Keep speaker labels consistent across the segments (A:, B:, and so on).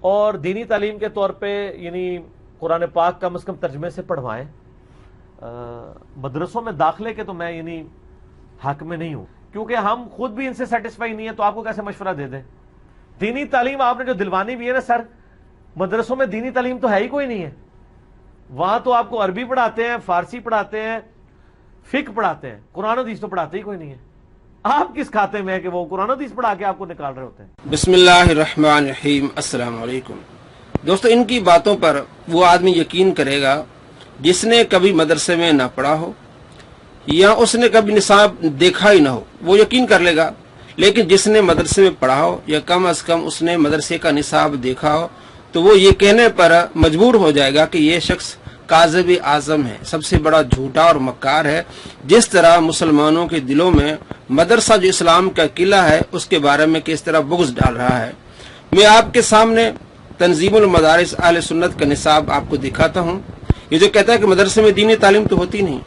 A: اور دینی تعلیم کے طور پہ یعنی قرآن پاک کم از کم ترجمے سے پڑھوائیں. مدرسوں میں داخلے کے تو میں یعنی حق میں نہیں ہوں، کیونکہ ہم خود بھی ان سے سیٹسفائی نہیں ہے، تو آپ کو کیسے مشورہ دے دیں؟ دینی تعلیم آپ نے جو دلوانی بھی ہے نا سر، مدرسوں میں دینی تعلیم تو ہے ہی کوئی نہیں ہے. وہاں تو آپ کو عربی پڑھاتے ہیں، فارسی پڑھاتے ہیں، فقہ پڑھاتے ہیں، قرآن و حدیث تو پڑھاتے ہی کوئی نہیں ہے. آپ کس کھاتے میں ہے کہ وہ قرآن و حدیث پڑھا کے آپ کو نکال رہے ہوتے ہیں؟
B: بسم اللہ الرحمن الرحیم. السلام علیکم دوستو. ان کی باتوں پر وہ آدمی یقین کرے گا جس نے کبھی مدرسے میں نہ پڑھا ہو یا اس نے کبھی نصاب دیکھا ہی نہ ہو، وہ یقین کر لے گا. لیکن جس نے مدرسے میں پڑھا ہو یا کم از کم اس نے مدرسے کا نصاب دیکھا ہو تو وہ یہ کہنے پر مجبور ہو جائے گا کہ یہ شخص کاذب اعظم ہے، سب سے بڑا جھوٹا اور مکار ہے. جس طرح مسلمانوں کے دلوں میں مدرسہ جو اسلام کا قلعہ ہے اس کے بارے میں کس طرح بغض ڈال رہا ہے. میں آپ کے سامنے تنظیم المدارس اہل سنت کا نصاب آپ کو دکھاتا ہوں. یہ جو کہتا ہے کہ مدرسے میں دینی تعلیم تو ہوتی نہیں،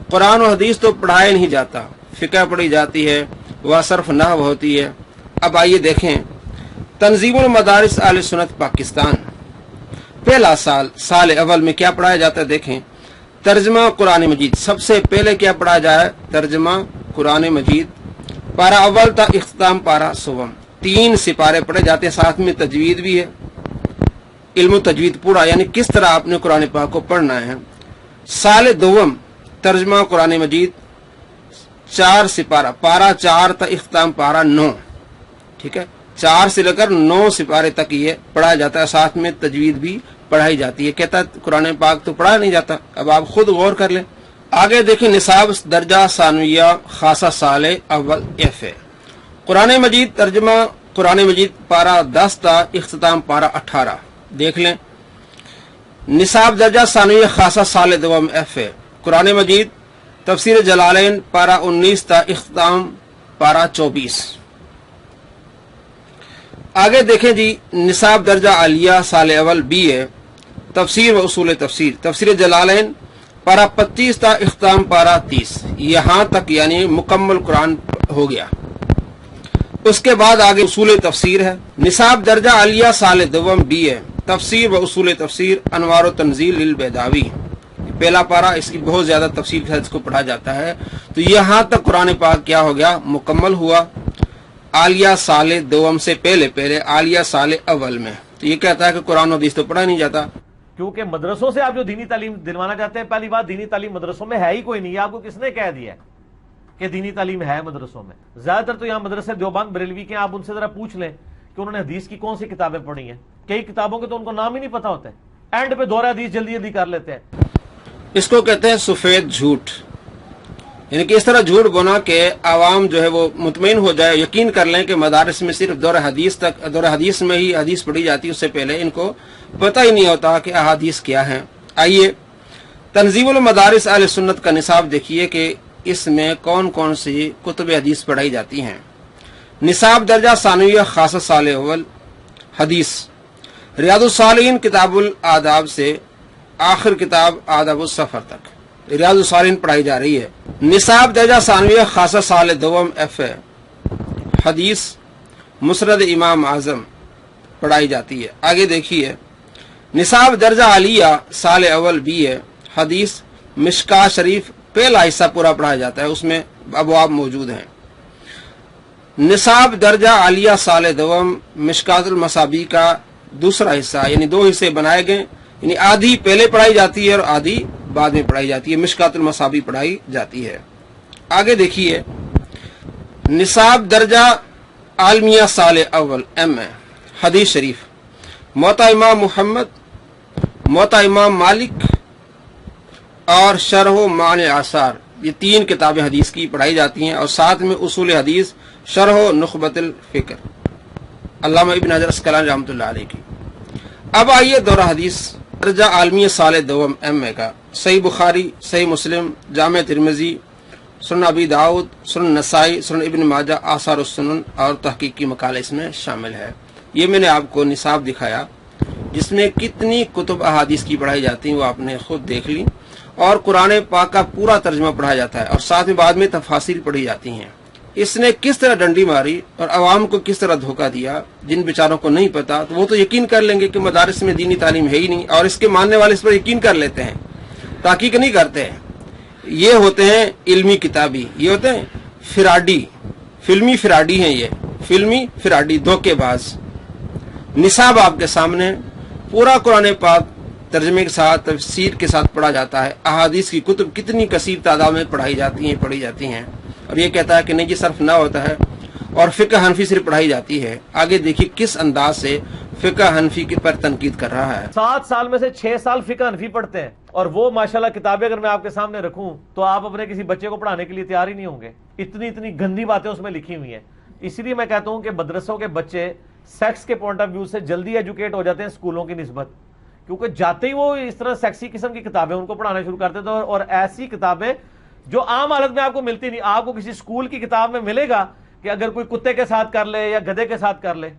B: قرآن و حدیث تو پڑھایا نہیں جاتا، فقہ پڑھی جاتی ہے، وہ صرف نحو ہوتی ہے. اب آئیے دیکھیں تنظیم المدارس اہل سنت پاکستان. پہلا سال اول میں کیا پڑھایا جاتا ہے؟ دیکھیں ترجمہ قرآن مجید. سب سے پہلے کیا پڑھا جائے؟ ترجمہ قرآن مجید. پارہ اول تا اختتام پارہ سوم، 3 سپارے پڑھے جاتے ہیں. ساتھ میں تجوید بھی ہے، علم و تجوید پورا، یعنی کس طرح آپ نے قرآن پاک کو پڑھنا ہے. سال دوم ترجمہ قرآن مجید 4 سپارہ، پارہ 4 تا اختتام پارہ 9. ٹھیک ہے، 4 سے لے کر 9 سپارے تک یہ پڑھایا جاتا ہے. ساتھ میں تجوید بھی پڑھائی جاتی ہے. کہتا ہے قرآن پاک تو پڑھا نہیں جاتا. اب آپ خود غور کر لیں. آگے دیکھیں نصاب درجہ ثانویہ خاصہ سال اول ایف ہے. قرآن مجید ترجمہ قرآن مجید پارہ 10 تا اختتام پارہ 18 دیکھ لیں. نصاب درجہ ثانویہ خاصہ سال دوم ایف ہے. قرآن مجید تفسیر جلالین پارہ 19 تا اختتام پارہ 24. آگے دیکھیں جی نصاب درجہ عالیہ سال اول بی ہے. تفسیر و اصول تفسیر، تفسیر جلالین پارہ 25 تا اختتام پارہ 30. یہاں تک یعنی مکمل قرآن ہو گیا. اس کے بعد آگے اصول تفسیر ہے. نصاب درجہ عالیہ سال دوم بی ہے. تفسیر و اصول تفسیر انوار و تنزیل للبیداوی، پہلا پارہ. اس کی بہت زیادہ تفصیل کے ساتھ اس کو پڑھا جاتا ہے. تو یہاں تک قرآن پاک کیا ہو گیا؟ مکمل ہوا. عالیہ سال دوم سے پہلے عالیہ سال اول میں. تو یہ کہتا ہے کہ قرآن و حدیث تو پڑھا نہیں جاتا.
A: کیونکہ مدرسوں سے آپ جو دینی تعلیم دلوانا چاہتے ہیں، پہلی بات دینی تعلیم مدرسوں میں ہے ہی کوئی نہیں. آپ کو کس نے کہہ دیا کہ دینی تعلیم ہے مدرسوں میں؟ زیادہ تر تو یہاں مدرسے دیوبند بریلوی کے، آپ ان سے ذرا پوچھ لیں کہ انہوں نے حدیث کی کون سی کتابیں پڑھی ہیں. کئی کتابوں کے تو ان کو نام ہی نہیں پتا ہوتے، اینڈ پہ دورہ حدیث جلدی جلدی کر لیتے ہیں.
B: اس کو کہتے ہیں سفید جھوٹ، یعنی کہ اس طرح جھوٹ بنا کہ عوام جو ہے وہ مطمئن ہو جائے، یقین کر لیں کہ مدارس میں صرف دور حدیث میں ہی حدیث پڑھی جاتی ہے. اس سے پہلے ان کو پتہ ہی نہیں ہوتا کہ احادیث کیا ہیں. آئیے تنظیم المدارس اہل سنت کا نصاب دیکھیے کہ اس میں کون کون سی کتب حدیث پڑھائی جاتی ہیں. نصاب درجہ ثانویہ خاصہ سال اول حدیث. ریاض الصالحین کتاب الآداب سے آخر کتاب آداب السفر تک ریاض الصالحین پڑھائی جا رہی ہے. نصاب درجہ ثانویہ خاصہ سال دوم ایف ہے. حدیث مسند امام اعظم پڑھائی جاتی ہے. آگے دیکھیے نصاب درجہ عالیہ سال اول بی ہے. حدیث مشکات شریف پہلا حصہ پورا پڑھایا جاتا ہے، اس میں ابواب موجود ہیں. نصاب درجہ عالیہ سال دوم مشکات المصابیح کا دوسرا حصہ، یعنی 2 حصے بنائے گئے، یعنی آدھی پہلے پڑھائی جاتی ہے اور آدھی بعد میں پڑھائی جاتی ہے. مشکات المصابیح پڑھائی جاتی ہے. آگے دیکھیے نصاب درجہ عالمیہ سال اول ایم ہے. حدیث شریف موطا امام محمد، موطا امام مالک اور شرح و معنی آثار، یہ 3 کتابیں حدیث کی پڑھائی جاتی ہیں. اور ساتھ میں اصول حدیث شرح و نخبۃ الفکر علامہ ابن حجر اسقلانی رحمۃ اللہ علیہ کی. اب آئیے دورہ حدیث درجہ عالمی سال دوم ایم اے کا. صحیح بخاری، صحیح مسلم، جامع ترمذی، سنن ابی داؤد، سنن نسائی، سنن ابن ماجہ، آثار السنن اور تحقیقی مقالے اس میں شامل ہے. یہ میں نے آپ کو نصاب دکھایا جس میں کتنی کتب احادیث کی پڑھائی جاتی ہیں وہ آپ نے خود دیکھ لی. اور قرآن پاک کا پورا ترجمہ پڑھا جاتا ہے اور ساتھ میں بعد میں تفاسیر پڑھی جاتی ہیں. इसने किस तरह डंडी मारी और आवाम को किस तरह धोखा दिया, जिन बेचारों को नहीं पता तो वो तो यकीन कर लेंगे कि मदारिस में दीनी तालीम है ही नहीं, और इसके मानने वाले इस पर यकीन कर लेते हैं, ताकीक नहीं करते हैं। ये होते हैं इल्मी किताबी, ये होते हैं फिराडी, फिल्मी फिराडी हैं, ये फिल्मी फिराडी धोखेबाज। निसाब आपके सामने पूरा कुरान पाक तर्जमे के साथ तफसीर के साथ पढ़ा जाता है, अहादीस की कुतुब कितनी कसीर तादाद में पढ़ी जाती हैं, और ये कहता है कि नहीं, ये सर्फ ना होता है और फिक़ह हनफी सिर्फ पढ़ाई जाती है। आगे देखिए किस अंदाज से फिक़ह हनफी के पर तनकीद कर रहा है।
A: 7 साल में से 6 साल फिक़ह हनफी पढ़ते हैं, और वो माशाल्लाह किताबें अगर मैं आपके सामने रखूं तो आप अपने किसी बच्चे को पढ़ाने के लिए तैयार ही नहीं होंगे, इतनी गंदी बातें उसमें लिखी हुई हैं। इसीलिए मैं कहता हूं कि मदरसों के बच्चे सेक्स के पॉइंट ऑफ व्यू से जल्दी एजुकेट हो जाते हैं स्कूलों की निस्बत, क्योंकि जाते ही वो इस तरह सेक्सी किस्म की किताबें उनको पढ़ाना शुरू करते थे, और ऐसी किताबें जो आम हालत में आपको मिलती नहीं। आपको किसी स्कूल की किताब में मिलेगा कि अगर कोई कुत्ते के साथ कर ले या गधे के साथ कर ले,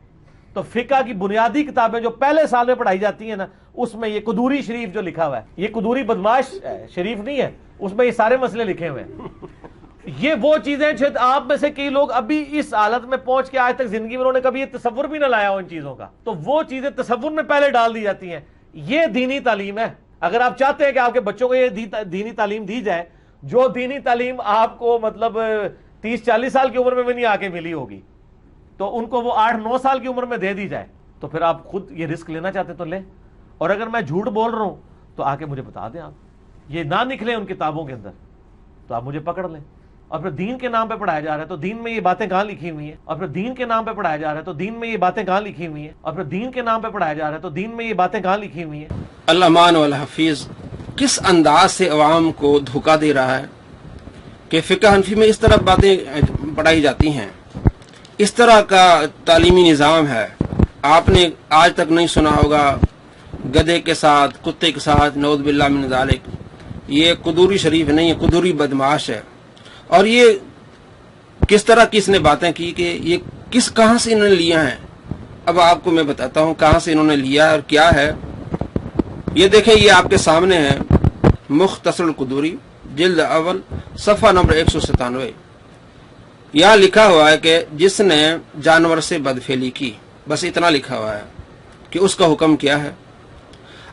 A: तो फिका की बुनियादी किताबें जो पहले साल में पढ़ाई जाती है ना, उसमें ये कुदूरी शरीफ जो लिखा हुआ है, ये कुदूरी बदमाश शरीफ नहीं है, उसमें ये सारे मसले लिखे हुए हैं। ये वो चीजें शायद आप में से कई लोग अभी इस हालत में पहुंच के आज तक जिंदगी में उन्होंने कभी ये तसव्वुर भी ना लाया हो इन चीजों का, तो वो चीजें तसव्वुर में पहले डाल दी जाती हैं। ये दीनी तालीम है। अगर आप चाहते हैं कि आपके बच्चों को ये दीनी तालीम दी जाए, जो दीनी तालीम आपको मतलब 30-40 साल की उम्र में भी नहीं आके मिली होगी, तो उनको वो 8-9 साल की उम्र में दे दी जाए, तो फिर आप खुद ये रिस्क लेना चाहते तो ले। और अगर मैं झूठ बोल रहा हूं तो आके मुझे बता दें, आप ये ना निकले उन किताबों के अंदर तो आप मुझे पकड़ लें। और फिर दीन के नाम पे पढ़ाया जा रहा है तो दीन में ये बातें कहां लिखी हुई हैं, और फिर दीन के नाम पे पढ़ाया जा रहा है तो दीन में ये बातें कहां लिखी हुई हैं, और फिर दीन के नाम पे पढ़ाया जा रहा है तो दीन में ये बातें कहां लिखी हुई हैं।
B: अल्लामान वल हफीज किस अंदाज से अवाम को धोखा दे रहा है कि फिक़ह हनफी में इस तरह बातें पढ़ाई जाती हैं, इस तरह का तालीमी निज़ाम है। आपने आज तक नहीं सुना होगा गधे के साथ, कुत्ते के साथ, नऊज़ बिल्लाह मिन ज़ालिक। ये कुदूरी शरीफ नहीं है, कुदूरी बदमाश है। और ये किस तरह की इसने बातें की कि ये कहां से इन्होंने लिया है। अब आपको मैं बताता हूं कहां से इन्होंने लिया और क्या है। ये देखें, ये आपके सामने है मुख्तसरुल कुदूरी, जिल्द अव्वल, सफ़ा नंबर 197। यहाँ लिखा हुआ है कि जिसने जानवर से बदफेली की, बस इतना लिखा हुआ है कि उसका हुक्म क्या है।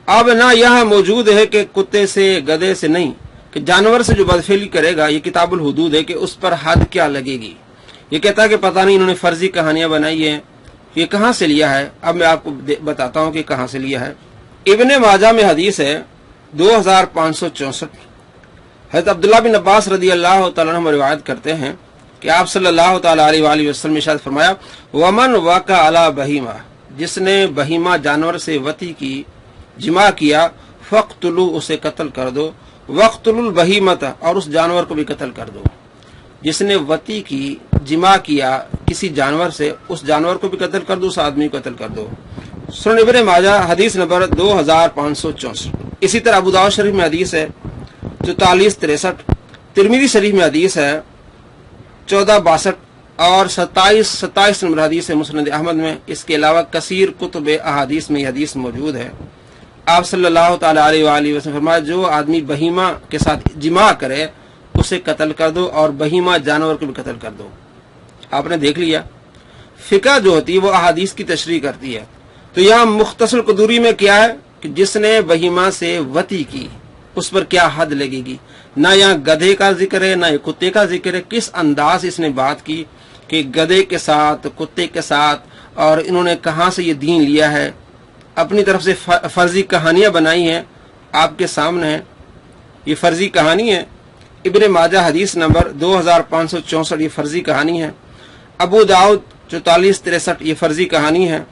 B: अब ना यहाँ मौजूद है कि कुत्ते से, गधे से नहीं, कि जानवर से जो बदफेली करेगा, ये किताबुल हुदूद है कि उस पर हद क्या लगेगी। ये कहता है कि पता नहीं इन्होंने फर्जी कहानियां बनाई है, ये कहां से लिया है। अब मैं आपको बताता हूं कि कहां से लिया है। इब्ने माजा में हदीस है 2564। हज़रत अब्दुल्लाह बिन अब्बास रदी अल्लाह तआला अन्हु रिवायत करते हैं कि आप सल्लल्लाहु तआला अलैहि वसल्लम ने इरशाद फरमाया, वमन वाका अला बहीमा, जिसने बहीमा जानवर से वती की, जिमा किया, फ़क़्तुलू, उसे कत्ल कर दो, वक़्तुलुल बहीमत, और उस जानवर को भी कत्ल कर दो। जिसने वती की, जिमा किया किसी जानवर से, उस जानवर को भी कत्ल कर दो, उस आदमी को कत्ल कर दो। सुनन इब्ने माजा हदीस नंबर 2564। इसी तरह अबू दाऊद शरीफ में हदीस है 4463, तिरमिज़ी शरीफ में हदीस है 1462 और 27 नंबर हदीस है मुस्नद अहमद में। इसके अलावा कसीर कुतुब अहादीस में हदीस मौजूद है। आप सल्लल्लाहु तआला अलैहि वसल्लम फरमाया, जो आदमी बहीमा के साथ जिमा करे उसे कत्ल कर दो, और बहीमा जानवर को भी कत्ल कर दो। आपने देख लिया, फिका जो होती है वो अहादीस की तशरीह करती है। तो यहाँ मुख्तसर कुदूरी में क्या है कि जिसने बहीमा से वती की, उस पर क्या हद लगेगी। ना यहाँ गधे का जिक्र है, ना ये कुत्ते का जिक्र है। किस अंदाज इसने बात की कि गधे के साथ, कुत्ते के साथ, और इन्होंने कहाँ से ये दीन लिया है, अपनी तरफ से फर्जी कहानियां बनाई हैं। आपके सामने है, ये फर्जी कहानी है। इब्ने माजा हदीस नंबर 2564, ये फर्जी कहानी है। अबू दाऊद 4463, ये फर्जी कहानी है।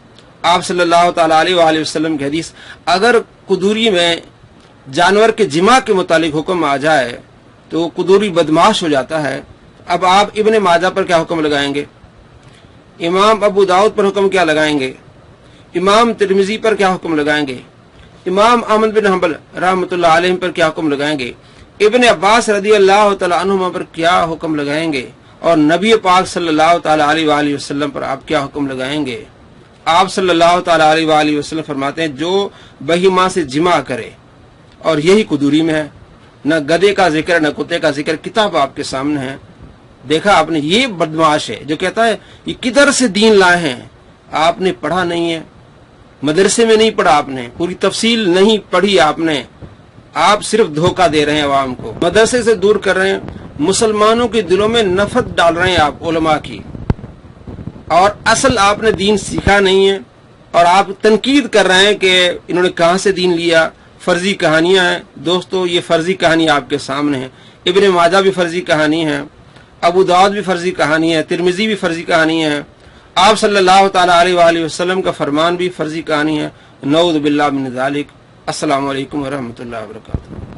B: आप सल्लल्लाहु तआला अलैहि वसल्लम की हदीस। अगर कुदूरी में जानवर के जिमा के मुतालिक हुक्म आ जाए तो कुदूरी बदमाश हो जाता है। अब आप इब्ने माजा पर क्या हुक्म लगाएंगे, इमाम अबू दाऊद पर हुक्म क्या लगाएंगे, इमाम तिरमिजी पर क्या हुक्म लगाएंगे, इमाम अहमद बिन हंबल रहमतुल्लाह अलैहि पर क्या हुक्म लगाएंगे, इब्ने अब्बास रदी अल्लाह तआला अन्हुमा पर क्या हुक्म लगाएंगे, और नबी पाक सल्लल्लाहु तआला अलैहि वसल्लम पर आप क्या हुक्म लगाएंगे। आप सल्लल्लाहु तआला अलैहि वसल्लम फरमाते हैं, जो बहीमा से जिमा करे, और यही कुदूरी में है। न गधे का जिक्र, न कुत्ते का जिक्र। किताब आपके सामने है, دیکھا آپ نے، یہ بدمعاش ہے جو کہتا ہے یہ کدھر سے دین لائے ہیں، آپ نے پڑھا نہیں ہے، مدرسے میں نہیں پڑھا آپ نے، پوری تفصیل نہیں پڑھی آپ نے، آپ صرف دھوکہ دے رہے ہیں عوام کو، مدرسے سے دور کر رہے ہیں، مسلمانوں کے دلوں میں نفرت ڈال رہے ہیں آپ علماء کی، اور اصل آپ نے دین سیکھا نہیں ہے، اور آپ تنقید کر رہے ہیں کہ انہوں نے کہاں سے دین لیا، فرضی کہانیاں ہیں۔ دوستو یہ فرضی کہانی آپ کے سامنے ہے، ابن ماجہ بھی فرضی کہانی ہے، ابو داؤد بھی فرضی کہانی ہے، ترمذی بھی فرضی کہانی ہے، آپ صلی اللہ تعالی علیہ وآلہ وسلم کا فرمان بھی فرضی کہانی ہے، نعوذ باللہ من ذالک۔ السلام علیکم ورحمۃ اللہ وبرکاتہ۔